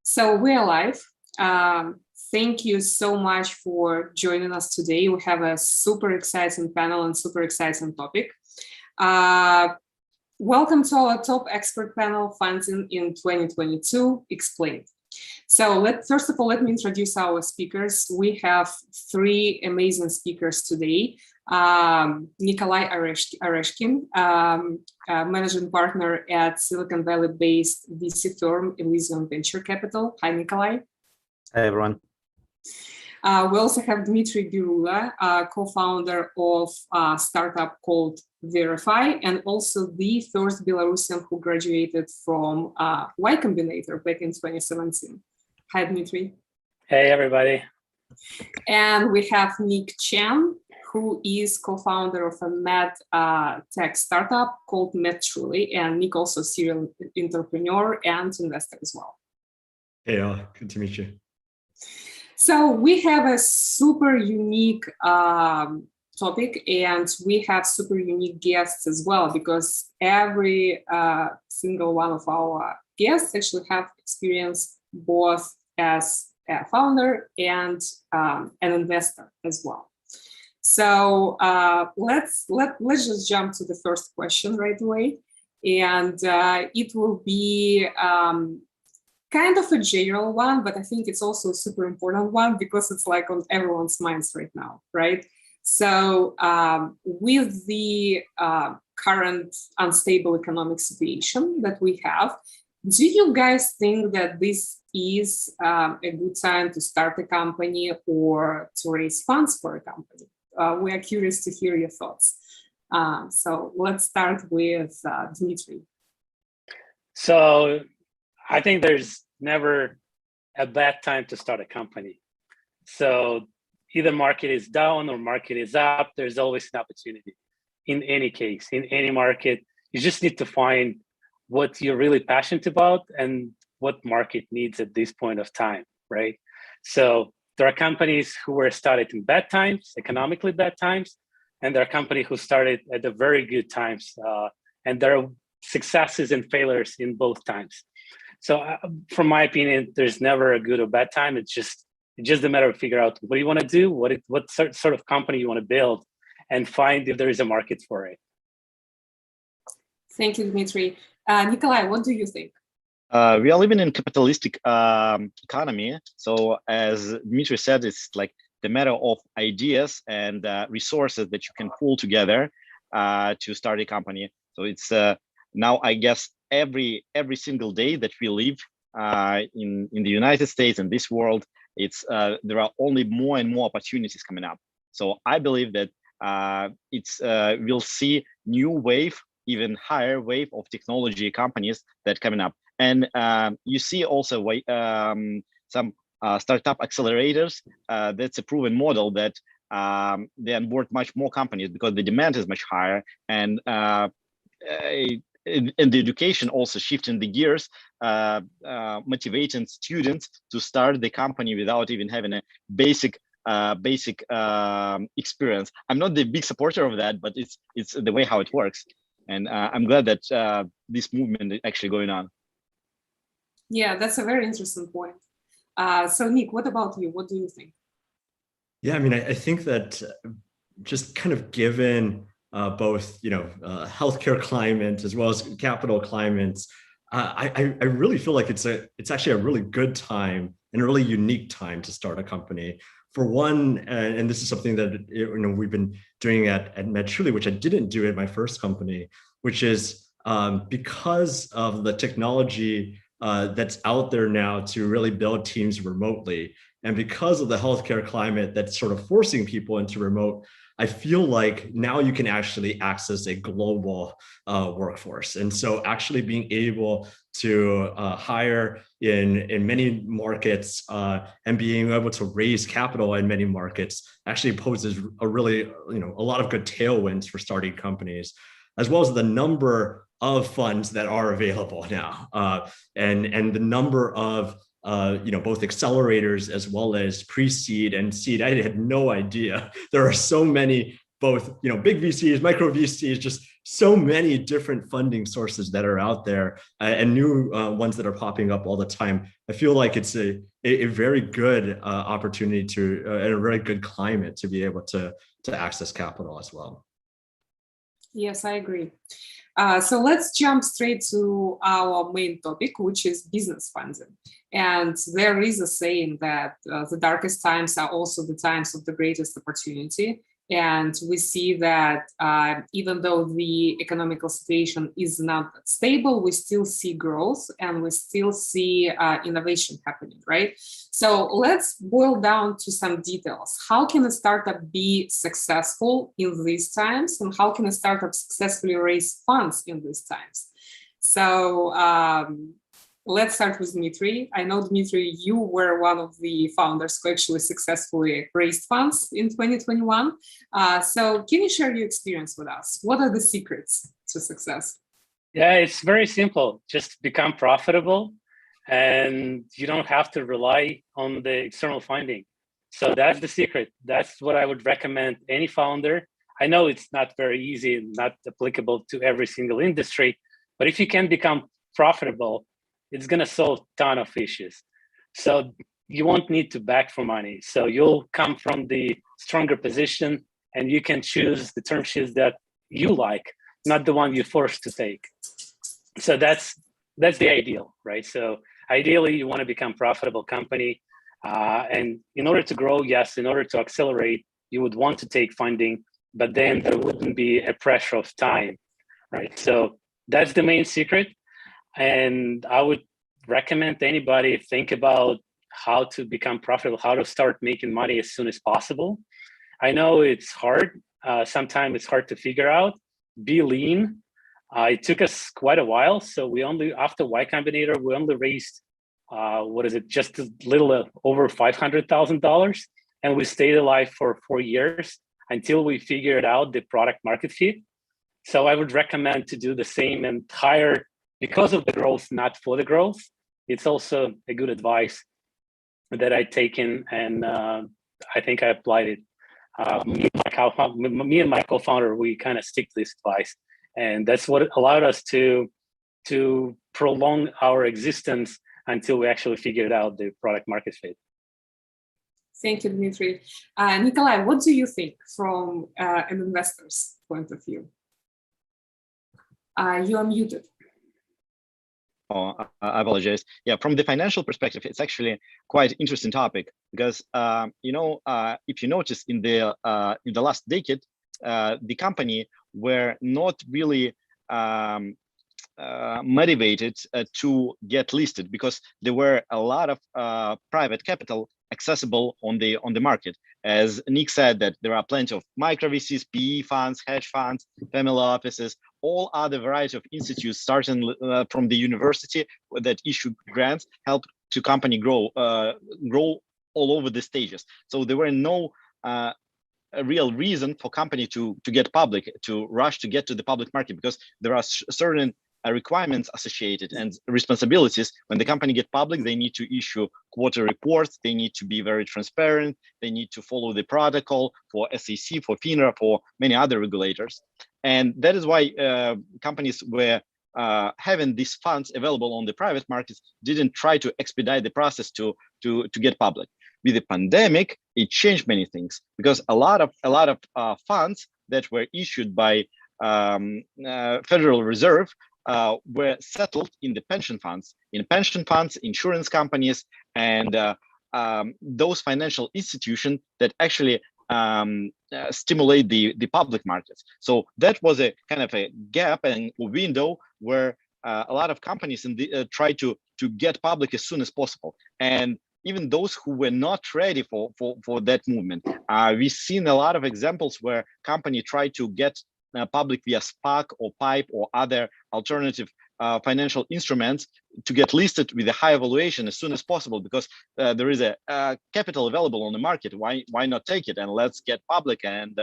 So we're live. Thank you so much for joining us today. We have a super exciting panel and super exciting topic. Welcome to our top expert panel, Funding in 2022 Explained. So first of all, let me introduce our speakers. We have three amazing speakers today. Nikolai Oreshkin, managing partner at Silicon Valley-based VC firm Elysium Venture Capital. Hi, Nikolai. Hi, everyone. We also have Dmitry Birulia, co-founder of a startup called Verify, and also the first Belarusian who graduated from Y Combinator back in 2017. Hi, Dmitry. Hey, everybody. And we have Nick Chang, who is co-founder of a med tech startup called MedTruly, and Nick also serial entrepreneur and investor as well. Hey, good to meet you. So we have a super unique topic, and we have super unique guests as well, because every single one of our guests actually have experience both as a founder and an investor as well. So let's just jump to the first question right away, and it will be kind of a general one, but I think it's also a super important one because it's like on everyone's minds right now, right? So with the current unstable economic situation that we have, do you guys think that this is a good time to start a company or to raise funds for a company? We are curious to hear your thoughts. So let's start with Dmitry. So I think there's never a bad time to start a company. So either market is down or market is up, there's always an opportunity in any case, in any market. You just need to find what you're really passionate about and what market needs at this point of time, right? So there are companies who were started in bad times, economically bad times, and there are companies who started at the very good times, and there are successes and failures in both times. So from my opinion, there's never a good or bad time. It's just a matter of figure out what you want to do, what sort of company you want to build, and find if there is a market for it. Thank you, Dmitry. Nikolai, what do you think? We are living in capitalistic economy. So as Dmitry said, it's like the matter of ideas and resources that you can pull together to start a company. So it's now, I guess, every single day that we live in the United States and this world, it's there are only more and more opportunities coming up. So I believe that we'll see new wave, even higher wave of technology companies that coming up. And you see also some startup accelerators. That's a proven model that they onboard much more companies because the demand is much higher, and the education also shifting the gears, motivating students to start the company without even having a basic experience. I'm not the big supporter of that, but it's the way how it works. And I'm glad that this movement is actually going on. Yeah, that's a very interesting point. So Nick, what about you? What do you think? Yeah, I mean, I think that just kind of given both, healthcare climate as well as capital climates, I really feel like it's actually a really good time and a really unique time to start a company. For one, and this is something that we've been doing at MedTruly, which I didn't do at my first company, which is because of the technology that's out there now to really build teams remotely, and because of the healthcare climate that's sort of forcing people into remote, I feel like now you can actually access a global workforce. And so actually being able to hire in many markets and being able to raise capital in many markets actually poses a really, a lot of good tailwinds for starting companies, as well as the number of funds that are available now, and the number of both accelerators as well as pre-seed and seed. I had no idea. There are so many, both big VCs, micro VCs, just so many different funding sources that are out there and new ones that are popping up all the time. I feel like it's a very good opportunity to and a very good climate to be able to access capital as well. Yes, I agree. So let's jump straight to our main topic, which is business funding. And there is a saying that the darkest times are also the times of the greatest opportunity. And we see that even though the economical situation is not stable, we still see growth and we still see innovation happening, right? So let's boil down to some details. How can a startup be successful in these times? And how can a startup successfully raise funds in these times? So let's start with Dmitry. I know, Dmitry, you were one of the founders who actually successfully raised funds in 2021. So can you share your experience with us? What are the secrets to success? Yeah, it's very simple. Just become profitable and you don't have to rely on the external funding. So that's the secret. That's what I would recommend any founder. I know it's not very easy and not applicable to every single industry, but if you can become profitable, it's going to solve a ton of issues. So you won't need to beg for money. So you'll come from the stronger position and you can choose the term sheets that you like, not the one you're forced to take. So that's the ideal, right? So ideally, you want to become a profitable company. And in order to grow, yes, in order to accelerate, you would want to take funding, but then there wouldn't be a pressure of time, right? So that's the main secret. And I would recommend anybody think about how to become profitable, how to start making money as soon as possible. I know it's hard. Sometimes it's hard to figure out. Be lean. It took us quite a while. So after Y Combinator, we only raised, just a little over $500,000. And we stayed alive for 4 years until we figured out the product market fit. So I would recommend to do the same and hire because of the growth, not for the growth. It's also a good advice that I've taken, and I think I applied it. Me and my co-founder, we kind of stick to this advice, and that's what allowed us to prolong our existence until we actually figured out the product market fit. Thank you, Dmitry. Nikolai, what do you think from an investor's point of view? You are muted. Oh, I apologize. Yeah, from the financial perspective, it's actually quite interesting topic because if you notice in the last decade, the company were not really motivated to get listed because there were a lot of private capital accessible on the market. As Nick said, that there are plenty of micro VCs, PE funds, hedge funds, family offices, all other variety of institutes starting from the university that issue grants help to company grow all over the stages. So there were no a real reason for company to get public, to rush to get to the public market, because there are certain requirements associated and responsibilities. When the company get public, they need to issue quarter reports, they need to be very transparent, they need to follow the protocol for SEC, for FINRA, for many other regulators. And that is why companies were having these funds available on the private markets didn't try to expedite the process to get public. With the pandemic, it changed many things, because a lot of funds that were issued by Federal Reserve were settled in the pension funds, insurance companies, and those financial institutions that actually stimulate the public markets. So that was a kind of a gap and a window where a lot of companies try to get public as soon as possible. And even those who were not ready for that movement, we've seen a lot of examples where company tried to get public via SPAC or PIPE or other alternative financial instruments to get listed with a high valuation as soon as possible, because there is a capital available on the market. Why not take it and let's get public and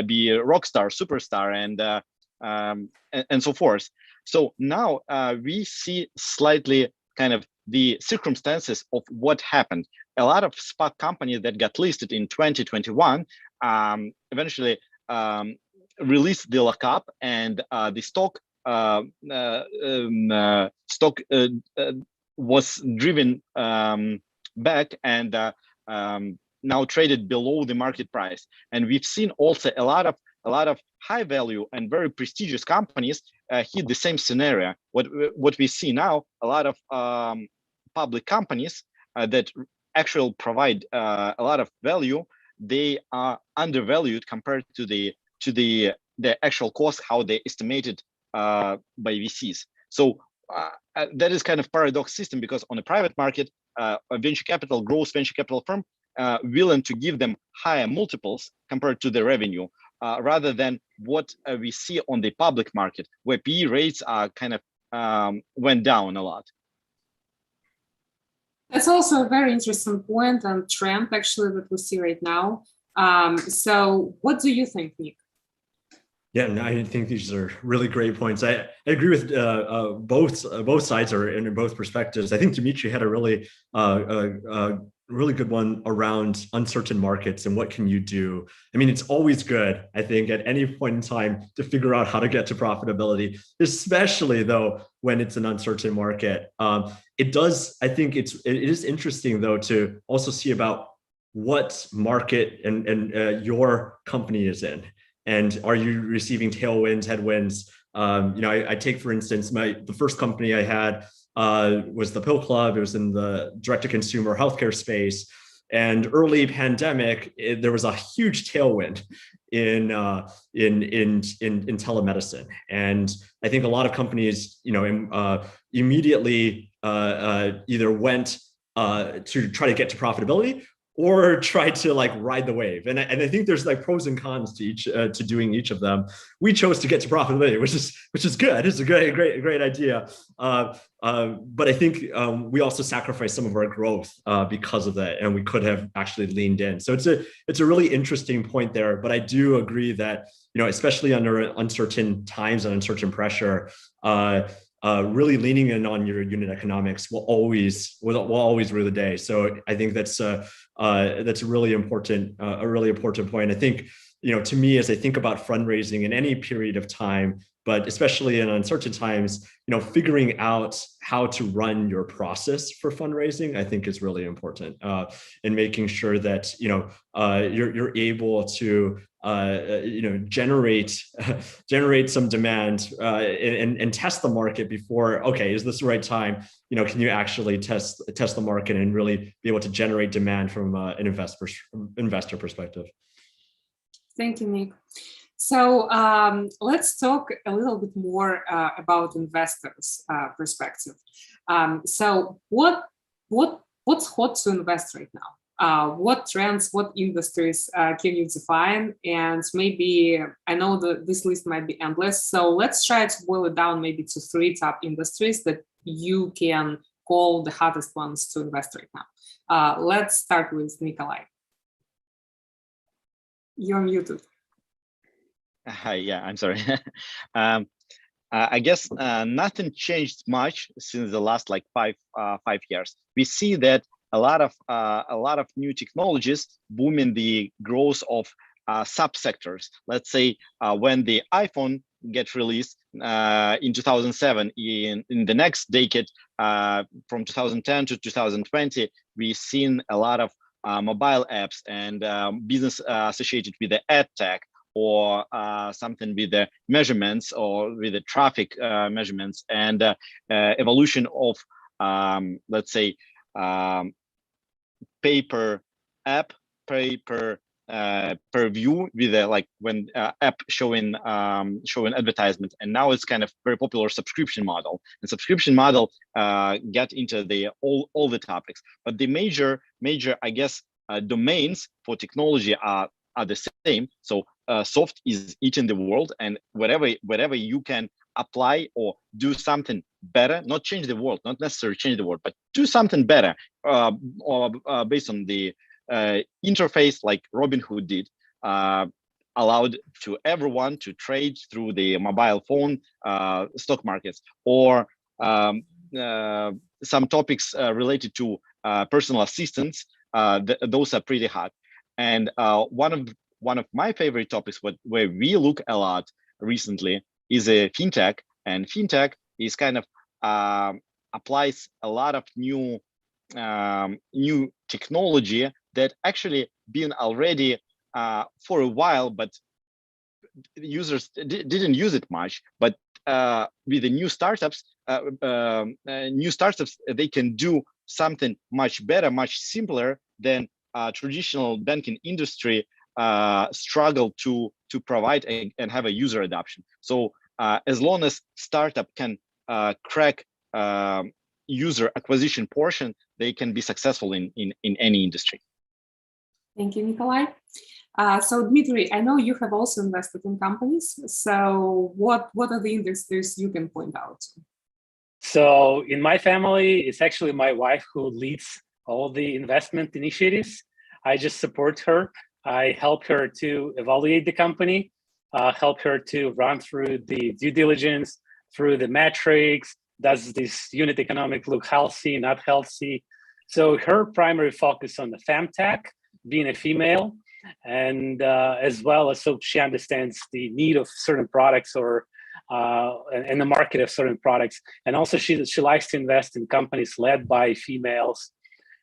be a rock star, superstar, and so forth. So now we see slightly kind of the circumstances of what happened. A lot of SPAC companies that got listed in 2021 eventually released the lockup, and the stock was driven back and now traded below the market price. And we've seen also a lot of high value and very prestigious companies hit the same scenario. What we see now, a lot of public companies that actually provide a lot of value, they are undervalued compared to the actual cost, how they estimated by VCs. So that is kind of paradox system, because on the private market, a venture capital, growth venture capital firm willing to give them higher multiples compared to the revenue, rather than what we see on the public market, where PE rates are kind of went down a lot. That's also a very interesting point and trend, actually, that we see right now. So what do you think, Nick? Yeah, no, I think these are really great points. I agree with both sides, or in both perspectives. I think Dmitry had a really really good one around uncertain markets and what can you do. I mean, it's always good, I think, at any point in time to figure out how to get to profitability, especially though when it's an uncertain market. It does, I think it is interesting though to also see about what market and your company is in. And are you receiving tailwinds, headwinds? I take, for instance, the first company I had was the Pill Club. It was in the direct-to-consumer healthcare space. And early pandemic, there was a huge tailwind in telemedicine. And I think a lot of companies, immediately either went to try to get to profitability, or try to ride the wave. And I think there's pros and cons to each to doing each of them. We chose to get to profitability, which is good. It's a great idea. But I think we also sacrificed some of our growth because of that, and we could have actually leaned in. So it's a really interesting point there. But I do agree that especially under uncertain times and uncertain pressure, really leaning in on your unit economics will always rule the day. So I think that's a really important point. I think, to me, as I think about fundraising in any period of time, but especially in uncertain times, figuring out how to run your process for fundraising, I think is really important, and making sure that, you're able to, generate some demand and test the market before, okay, is this the right time? Can you actually test the market and really be able to generate demand from an investor perspective? Thank you, Nick. So let's talk a little bit more about investors' perspective. So what's hot to invest right now? What trends, what industries can you define? And maybe, I know that this list might be endless, so let's try to boil it down maybe to 3 top industries that you can call the hottest ones to invest right now. Let's start with Nikolai. You're muted. Yeah, I'm sorry. I guess nothing changed much since the last 5 years. We see that a lot of new technologies booming the growth of subsectors. Let's say when the iPhone gets released in 2007, in the next decade, from 2010 to 2020, we've seen a lot of mobile apps and business associated with the ad tech, or something with the measurements or with the traffic measurements, and evolution of, let's say, paper app, per view, with when app showing advertisement. And now it's kind of very popular subscription model. And subscription model get into the all the topics. But the major I guess domains for technology are the same. So soft is eating the world, and wherever you can apply or do something better, not change the world, not necessarily change the world, but do something better, or based on the interface like Robinhood did, allowed to everyone to trade through the mobile phone stock markets, or some topics related to personal assistance. Those are pretty hot. And one one of my favorite topics, where we look a lot recently, is a fintech, and fintech is kind of applies a lot of new technology that actually been already for a while, but users didn't use it much. But with the new startups, they can do something much better, much simpler than traditional banking industry struggle to provide and have a user adoption. So as long as startup can crack user acquisition portion, they can be successful in any industry. Thank you, Nikolai. So Dmitry, I know you have also invested in companies. So what are the industries you can point out? So in my family, it's actually my wife who leads all the investment initiatives. I just support her. I help her to evaluate the company, help her to run through the due diligence, through the metrics. Does this unit economic look healthy, not healthy? So her primary focus on the femtech, being a female, and as well as so she understands the need of certain products or and the market of certain products. And also she likes to invest in companies led by females.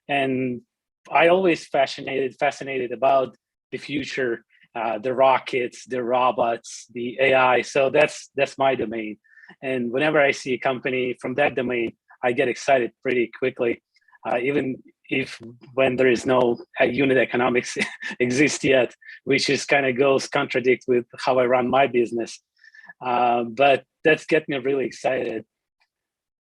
And I always fascinated about the future, the rockets, the robots, the AI. So that's my domain. And whenever I see a company from that domain, I get excited pretty quickly, even if when there is no unit economics exist yet, which is kind of goes contradict with how I run my business. But that's get me really excited.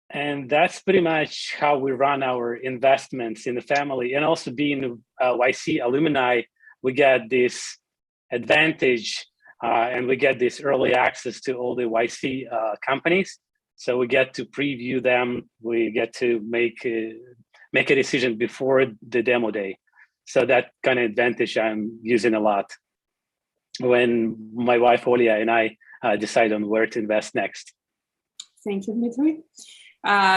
And that's pretty much how we run our investments in the family. And also being YC alumni, we get this advantage and we get this early access to all the YC companies. So we get to preview them. We get to make a decision before the demo day. So that kind of advantage I'm using a lot when my wife Olia and I decide on where to invest next. Thank you, Dmitry.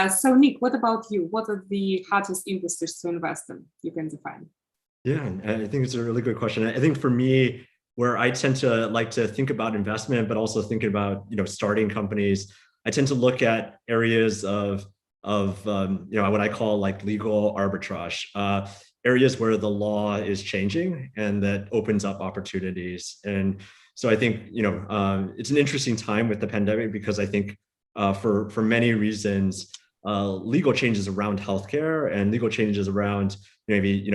So Nick, what about you? What are the hottest industries to invest in? You can define. Yeah, I think it's a really good question. I think for me, where I tend to like to think about investment, but also thinking about starting companies, I tend to look at areas of what I call like legal arbitrage, areas where the law is changing and that opens up opportunities. And so I think it's an interesting time with the pandemic because I think for many reasons, legal changes around healthcare and legal changes around maybe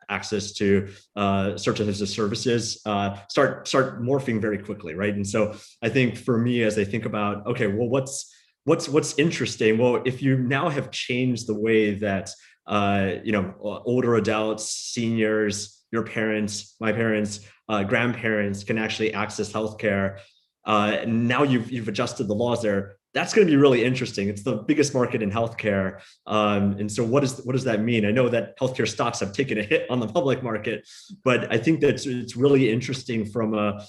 access to certain types of services start morphing very quickly, right? And so I think for me, as I think about, okay, well, what's interesting? Well, if you now have changed the way that older adults, seniors, your parents, my parents, grandparents can actually access healthcare, and now you've adjusted the laws there. That's going to be really interesting. It's the biggest market in healthcare, and so what does that mean? I know that healthcare stocks have taken a hit on the public market, but I think that it's really interesting from a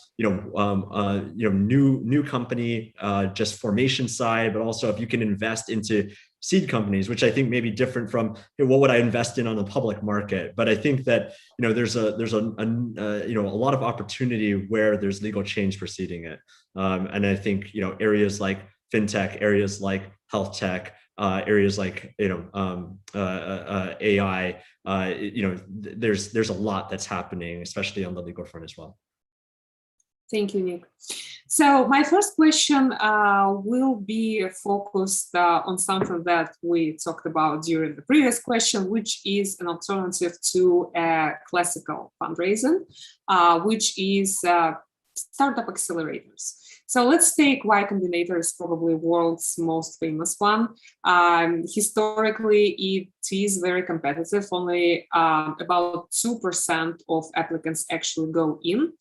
new company just formation side, but also if you can invest into seed companies, which I think may be different from what would I invest in on the public market. But I think that there's a lot of opportunity where there's legal change preceding it, and I think areas like fintech, areas like health tech, areas like AI, there's a lot that's happening, especially on the legal front as well. Thank you, Nick. So my first question will be focused on something that we talked about during the previous question, which is an alternative to classical fundraising, which is startup accelerators. So let's take Y Combinator is probably world's most famous one. Historically, it is very competitive. Only about 2% of applicants actually go in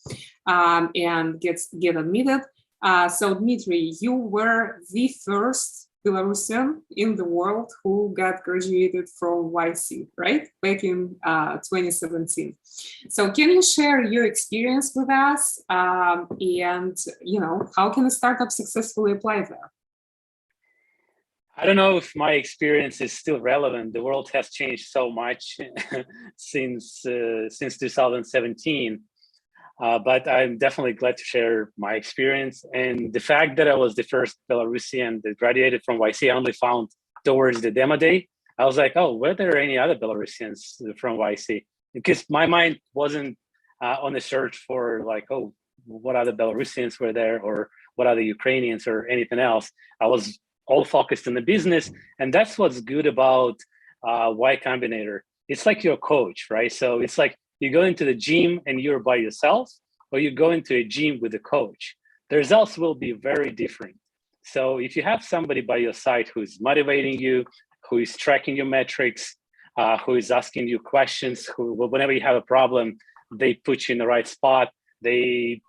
and get admitted. So Dmitry, you were the first Belarusian in the world who got graduated from YC, right? Back in 2017. So can you share your experience with us and how can a startup successfully apply there? I don't know if my experience is still relevant. The world has changed so much since 2017. But I'm definitely glad to share my experience. And the fact that I was the first Belarusian that graduated from YC, I only found towards the demo day. I was like, oh, were there any other Belarusians from YC? Because my mind wasn't on the search for like, oh, what other Belarusians were there or what other Ukrainians or anything else. I was all focused on the business. And that's what's good about Y Combinator. It's like your coach, right? So it's like, you go into the gym and you're by yourself, or you go into a gym with a coach. The results will be very different. So if you have somebody by your side who's motivating you, who is tracking your metrics, who is asking you questions, who, whenever you have a problem, they put you in the right spot. They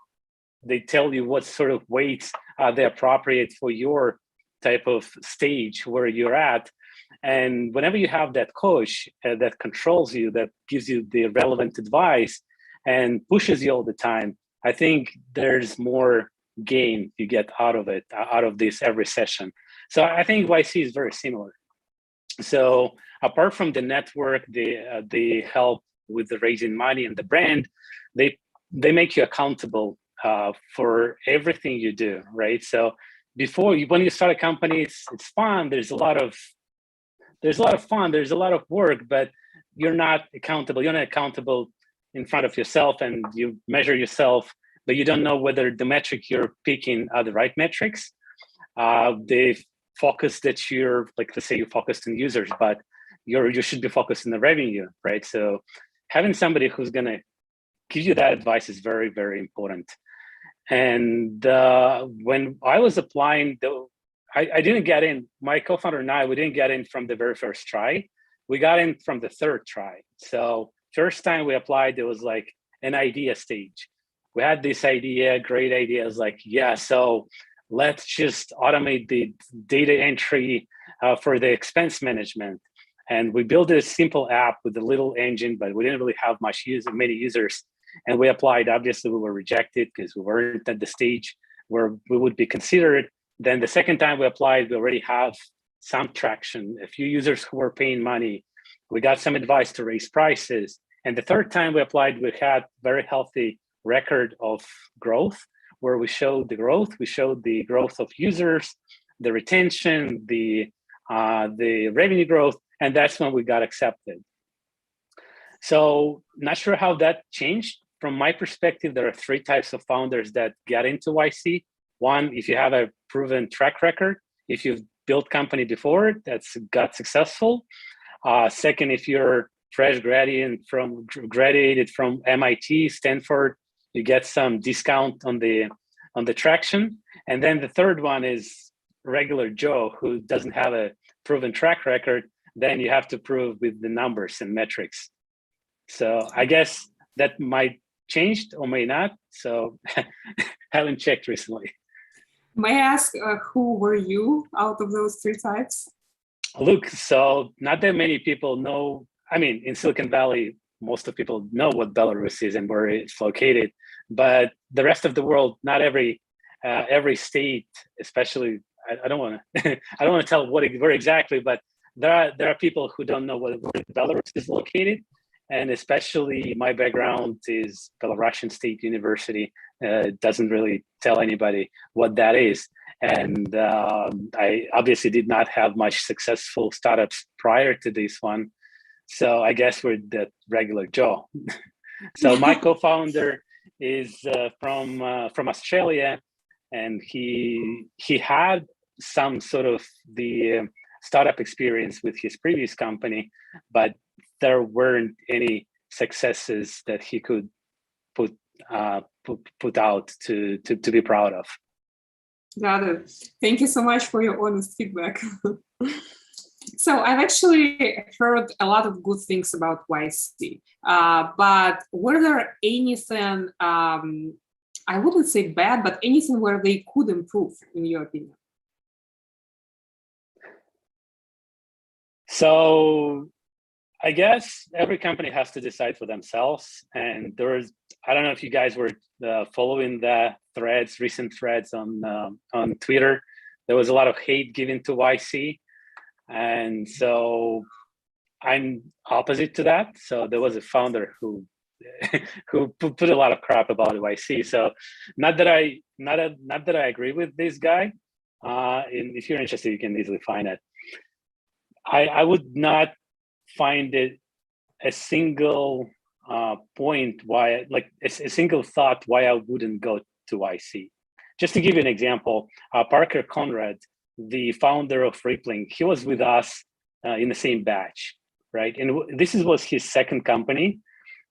tell you what sort of weights are they appropriate for your type of stage where you're at. And whenever you have that coach that controls you, that gives you the relevant advice and pushes you all the time, I think there's more gain you get out of it, out of this every session. So I think YC is very similar. So apart from the network, the help with the raising money and the brand, they make you accountable for everything you do, right? So when you start a company, it's fun. There's a lot of fun. There's a lot of work, but you're not accountable. You're not accountable in front of yourself, and you measure yourself, but you don't know whether the metric you're picking are the right metrics. The focus that you're, like, let's say you focused on users, but you should be focused on the revenue, right? So having somebody who's going to give you that advice is very, very important. And when I was applying, I didn't get in. My co-founder and I, we didn't get in from the very first try. We got in from the third try. So first time we applied, it was like an idea stage. We had this idea, great idea. I was like, yeah, so let's just automate the data entry for the expense management. And we built a simple app with a little engine, but we didn't really have many users. And we applied. Obviously, we were rejected because we weren't at the stage where we would be considered. Then the second time we applied, we already have some traction, a few users who were paying money. We got some advice to raise prices. And the third time we applied, we had very healthy record of growth, where we showed the growth. We showed the growth of users, the retention, the revenue growth, and that's when we got accepted. So not sure how that changed. From my perspective, there are three types of founders that get into YC. One, if you have a proven track record, if you've built company before that's got successful. Second, if you're fresh graduated from MIT, Stanford, you get some discount on the traction. And then the third one is regular Joe who doesn't have a proven track record. Then you have to prove with the numbers and metrics. So I guess that might changed or may not. So haven't checked recently. May I ask who were you out of those three types? Look, so not that many people know. I mean, in Silicon Valley, most of people know what Belarus is and where it's located. But the rest of the world, not every state, especially. I don't want to. I don't want to tell where exactly, but there are people who don't know where Belarus is located. And especially my background is Belarusian State University. It doesn't really tell anybody what that is. And I obviously did not have much successful startups prior to this one. So I guess we're the regular Joe. So my co-founder is from Australia, and he had some sort of the startup experience with his previous company, but there weren't any successes that he could put out to be proud of. Got it. Thank you so much for your honest feedback. So I've actually heard a lot of good things about YC, but were there anything, I wouldn't say bad, but anything where they could improve, in your opinion? So I guess every company has to decide for themselves. And I don't know if you guys were following the recent threads on Twitter. There was a lot of hate given to YC. And so I'm opposite to that. So there was a founder who who put a lot of crap about YC. So not that I agree with this guy. And if you're interested, you can easily find it. I would not find it a single point why, like a single thought why I wouldn't go to YC. Just to give you an example, Parker Conrad, the founder of Rippling, he was with us in the same batch, right? And this was his second company.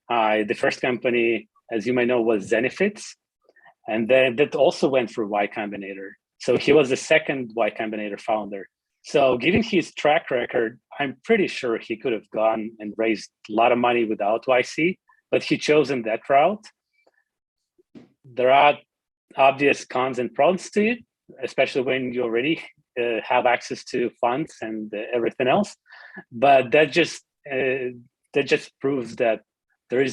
The first company, as you may know, was Zenefits. And then that also went through Y Combinator. So he was the second Y Combinator founder. So given his track record, I'm pretty sure he could have gone and raised a lot of money without YC, but he chosen that route. There are obvious cons and pros to it, especially when you already have access to funds and everything else. But that just proves that there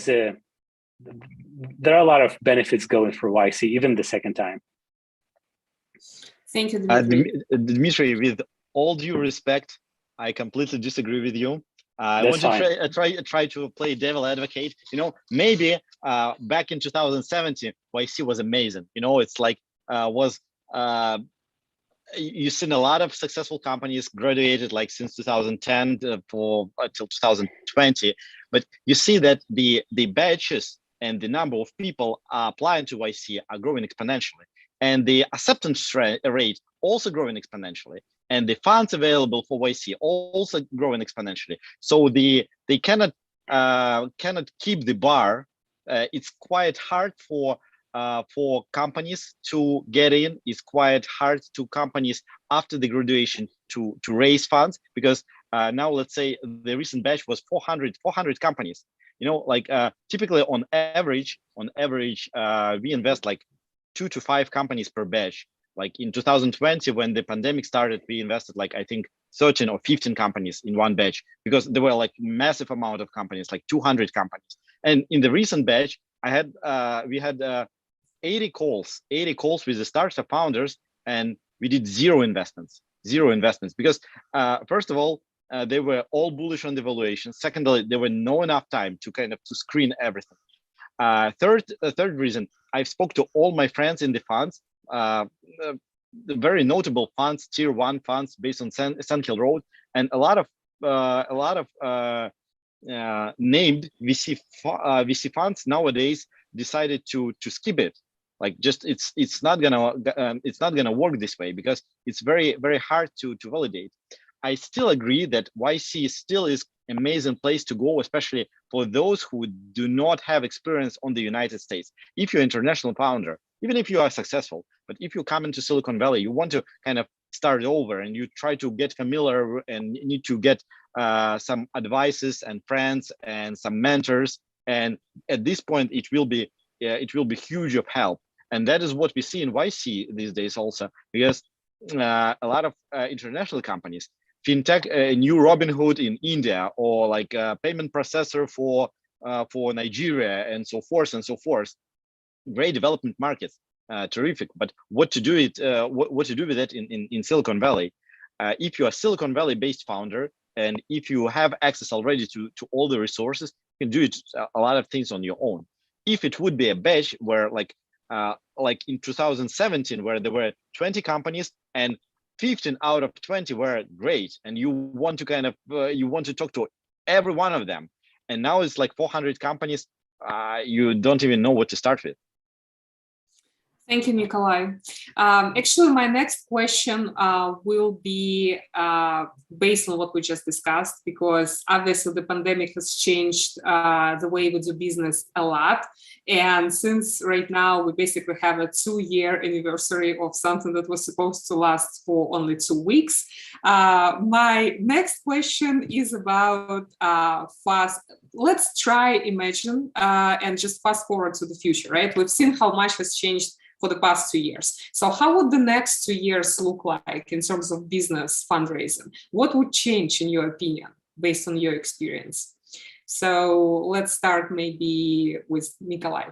are a lot of benefits going for YC, even the second time. Thank you, Dmitry. Dmitry, with all due respect, I completely disagree with you. I want to try to play devil advocate. You know, maybe back in 2017, YC was amazing. You know, it's like you've seen a lot of successful companies graduated like since 2010 till 2020, but you see that the batches and the number of people applying to YC are growing exponentially, and the acceptance rate also growing exponentially, and the funds available for YC also growing exponentially. So they cannot keep the bar. It's quite hard for companies to get in. It's quite hard to companies after the graduation to raise funds, because now let's say the recent batch was 400 companies. You know, like typically on average, we invest like 2 to 5 companies per batch. Like in 2020, when the pandemic started, we invested like, I think 13 or 15 companies in one batch, because there were like massive amount of companies, like 200 companies. And in the recent batch, we had 80 calls with the startup founders, and we did zero investments, because first of all, they were all bullish on the valuation. Secondly, there were no enough time to screen everything. Third reason, I've spoke to all my friends in the funds, the very notable funds, tier 1 funds based on Sandhill Road, and a lot of named VC funds nowadays decided to skip it. Like, just it's not gonna work this way, because it's very, very hard to validate. I still agree that YC still is an amazing place to go, especially for those who do not have experience on the United States. If you're an international founder, even if you are successful, but if you come into Silicon Valley, you want to kind of start over, and you try to get familiar and you need to get some advices and friends and some mentors. And at this point, it will be huge of help. And that is what we see in YC these days also, because a lot of international companies, Fintech, new Robinhood in India, or like a payment processor for Nigeria, and so forth. Great development markets, terrific. But what to do with it in Silicon Valley? If you are a Silicon Valley based founder, and if you have access already to all the resources, you can do it a lot of things on your own. If it would be a batch where like in 2017, where there were 20 companies and 15 out of 20 were great, and you want to talk to every one of them, and now it's like 400 companies, you don't even know what to start with. Thank you, Nikolai. Actually, my next question will be based on what we just discussed, because obviously the pandemic has changed the way we do business a lot. And since right now we basically have a 2-year anniversary of something that was supposed to last for only 2 weeks, my next question is about fast. Let's try imagine and just fast forward to the future, right? We've seen how much has changed for the past 2 years. So how would the next 2 years look like in terms of business fundraising? What would change in your opinion, based on your experience? So let's start maybe with Nikolai.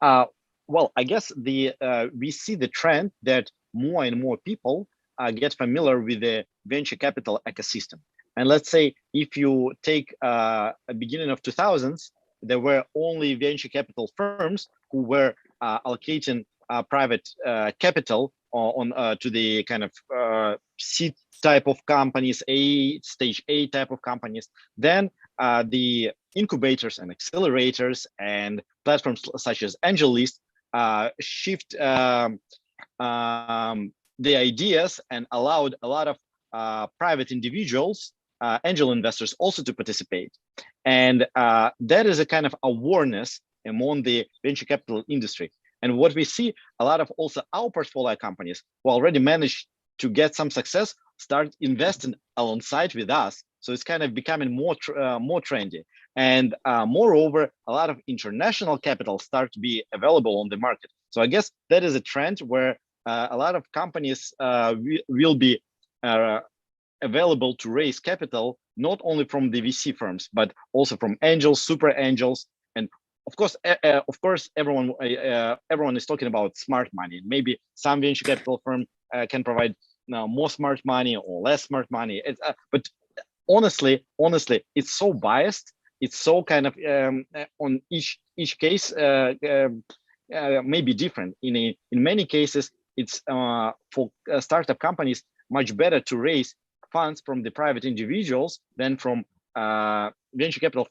Well, I guess we see the trend that more and more people get familiar with the venture capital ecosystem. And let's say if you take a beginning of 2000s, there were only venture capital firms who were allocating private capital on to the kind of seed type of companies, stage A type of companies. Then the incubators and accelerators and platforms such as AngelList shift the ideas and allowed a lot of private individuals, angel investors also to participate. And that is a kind of awareness among the venture capital industry. And what we see, a lot of also our portfolio companies who already managed to get some success start investing alongside with us. So it's kind of becoming more trendy. And moreover, a lot of international capital start to be available on the market. So I guess that is a trend where a lot of companies will be available to raise capital, not only from the VC firms, but also from angels, super angels. And of course, everyone is talking about smart money. Maybe some venture capital firm can provide more smart money or less smart money. But honestly, it's so biased. It's so kind of on each case may be different. In many cases, it's for startup companies much better to raise funds from the private individuals than from venture capital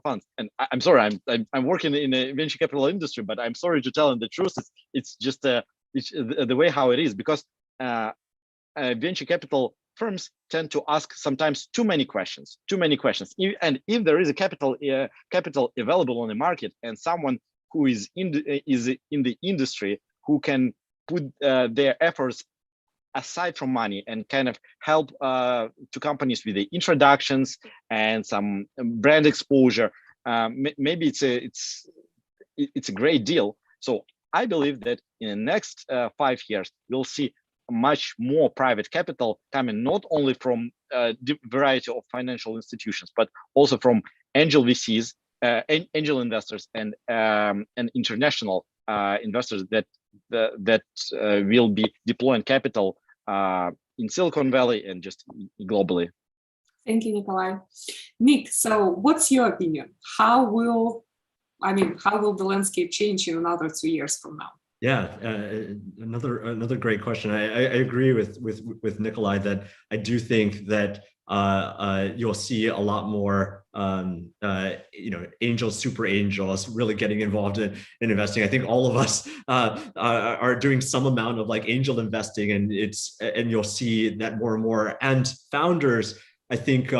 funds. And I'm sorry, I'm working in the venture capital industry, but I'm sorry to tell them the truth. It's just it's the way how it is, because venture capital firms tend to ask sometimes too many questions. And if there is a capital available on the market and someone who is in the industry who can put their efforts aside from money and kind of help to companies with the introductions and some brand exposure, maybe it's a great deal. So I believe that in the next 5 years, we'll see much more private capital coming, not only from the variety of financial institutions, but also from angel VCs, angel investors, and international investors that will be deploying capital in Silicon Valley and just globally. Thank you, Nikolai. Nick, so what's your opinion? How will the landscape change in another 2 years from now? Yeah, another great question. I agree with Nikolai that I do think that you'll see a lot more angels, super angels really getting involved in investing. I think all of us are doing some amount of like angel investing, and you'll see that more and more. And founders, I think,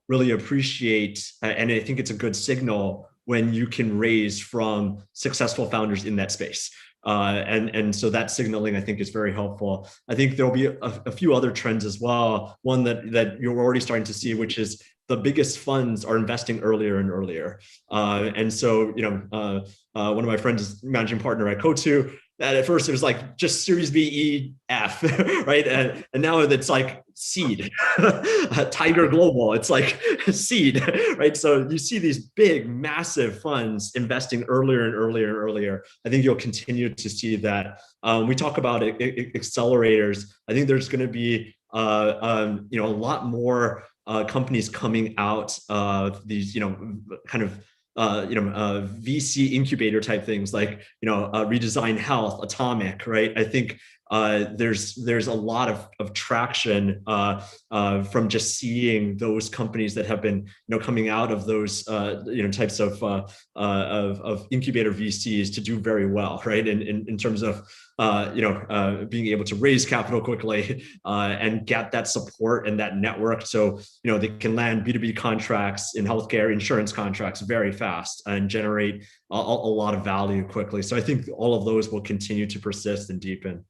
really appreciate, and I think it's a good signal when you can raise from successful founders in that space. And so that signaling, I think, is very helpful. I think there'll be a few other trends as well. One that you're already starting to see, which is the biggest funds are investing earlier and earlier. And so, one of my friends is managing partner at Co2. At first, it was like just Series B, E, F, right? And now it's like seed, Tiger Global. It's like seed, right? So you see these big, massive funds investing earlier and earlier and earlier. I think you'll continue to see that. We talk about accelerators. I think there's going to be a lot more companies coming out of these, kind of VC incubator type things like, Redesign Health, Atomic, right? I think there's a lot of traction from just seeing those companies that have been, coming out of those, types of incubator VCs to do very well, right? In terms of, being able to raise capital quickly and get that support and that network. So, they can land B2B contracts in healthcare, insurance contracts very fast and generate a lot of value quickly. So I think all of those will continue to persist and deepen.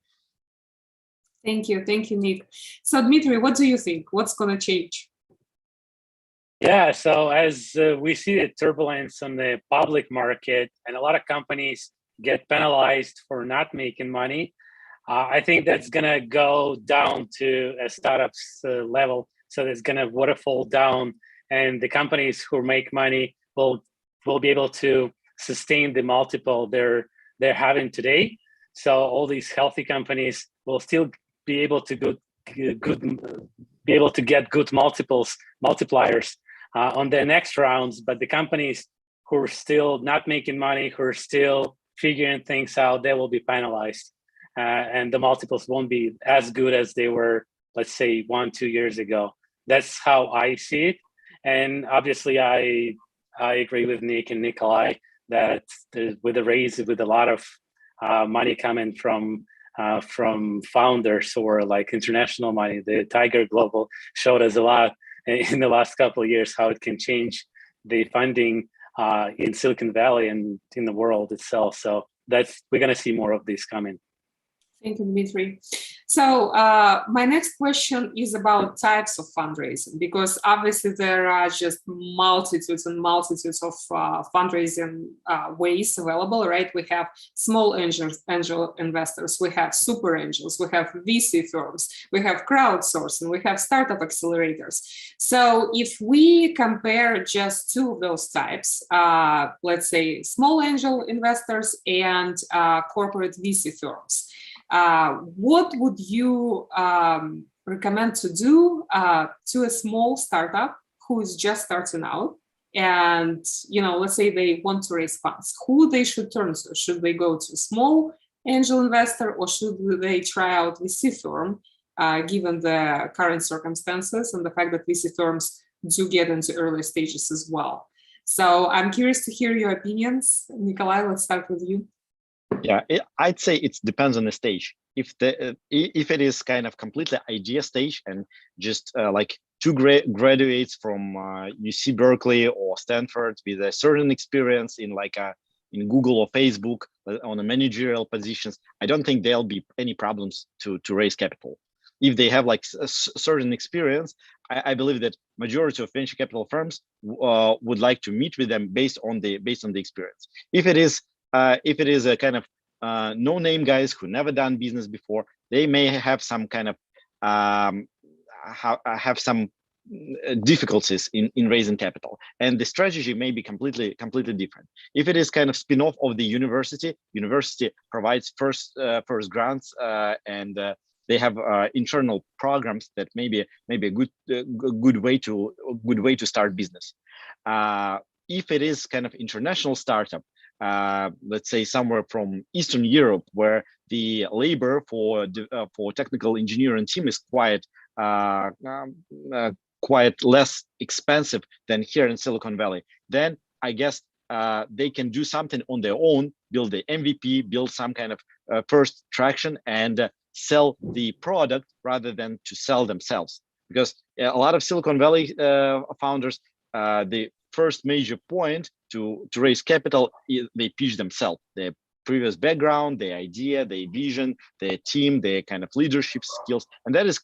Thank you, Nick. So Dmitry, what do you think? What's going to change? Yeah, so as we see the turbulence on the public market and a lot of companies get penalized for not making money, I think that's going to go down to a startups level. So it's going to waterfall down, and the companies who make money will be able to sustain the multiple they're having today. So all these healthy companies will still be able to be able to get good multipliers on the next rounds. But the companies who are still not making money, who are still figuring things out, they will be penalized, and the multiples won't be as good as they were, let's say, 1-2 years ago. That's how I see it. And obviously, I agree with Nick and Nikolai that with a raise, with a lot of money coming from founders or like international money, the Tiger Global showed us a lot in the last couple of years how it can change the funding in Silicon Valley and in the world itself. So we're going to see more of this coming. Thank you, Dmitry. So my next question is about types of fundraising, because obviously there are just multitudes and multitudes of fundraising ways available, right? We have small angel investors, we have super angels, we have VC firms, we have crowdsourcing, we have startup accelerators. So if we compare just two of those types, let's say small angel investors and corporate VC firms, what would you recommend to do to a small startup who is just starting out, and let's say they want to raise funds? Who they should turn to? Should they go to a small angel investor, or should they try out VC firm, given the current circumstances and the fact that VC firms do get into early stages as well? So I'm curious to hear your opinions. Nikolai, let's start with you. Yeah, I'd say it depends on the stage. If it is kind of completely idea stage and just like two graduates from UC Berkeley or Stanford with a certain experience in in Google or Facebook on a managerial positions, I don't think there'll be any problems to raise capital. If they have like a certain experience, I believe that majority of venture capital firms would like to meet with them based on the experience. If it is a kind of no-name guys who never done business before, they may have some kind of have some difficulties in raising capital, and the strategy may be completely different. If it is kind of spin-off of the university provides first grants and they have internal programs that maybe a good way to start business. If it is kind of international startup, let's say somewhere from Eastern Europe, where the labor for technical engineering team is quite less expensive than here in Silicon Valley, then I guess they can do something on their own, build the MVP, build some kind of first traction, and sell the product rather than to sell themselves. Because a lot of Silicon Valley founders, the first major point to raise capital is they pitch themselves, their previous background, their idea, their vision, their team, their kind of leadership skills, and that is,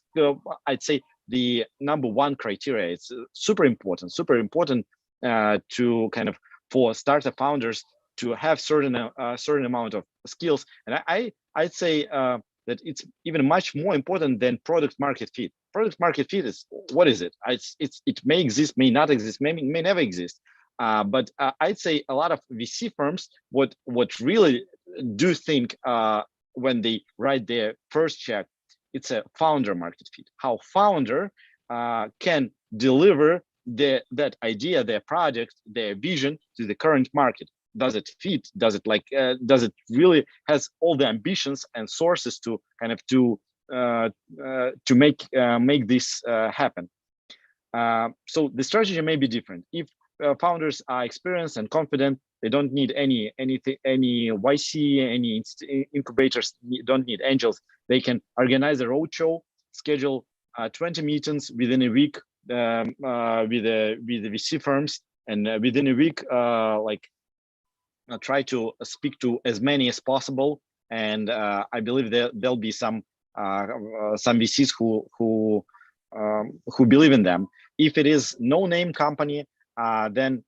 I'd say, the number one criteria. It's super important to kind of for startup founders to have certain amount of skills, and I'd say that it's even much more important than product market fit. Product market fit is, what is it? It may exist, may not exist, may never exist. But I'd say a lot of VC firms, what really do think when they write their first check, it's a founder market fit. How founder can deliver that idea, their product, their vision to the current market. Does it fit? Does it really has all the ambitions and sources to kind of to make this happen? So the strategy may be different. If founders are experienced and confident, they don't need any YC, any incubators, don't need angels. They can organize a roadshow, schedule 20 meetings within a week with the VC firms, and within a week, try to speak to as many as possible. And I believe there'll be some VCs who believe in them. If it is no-name company, then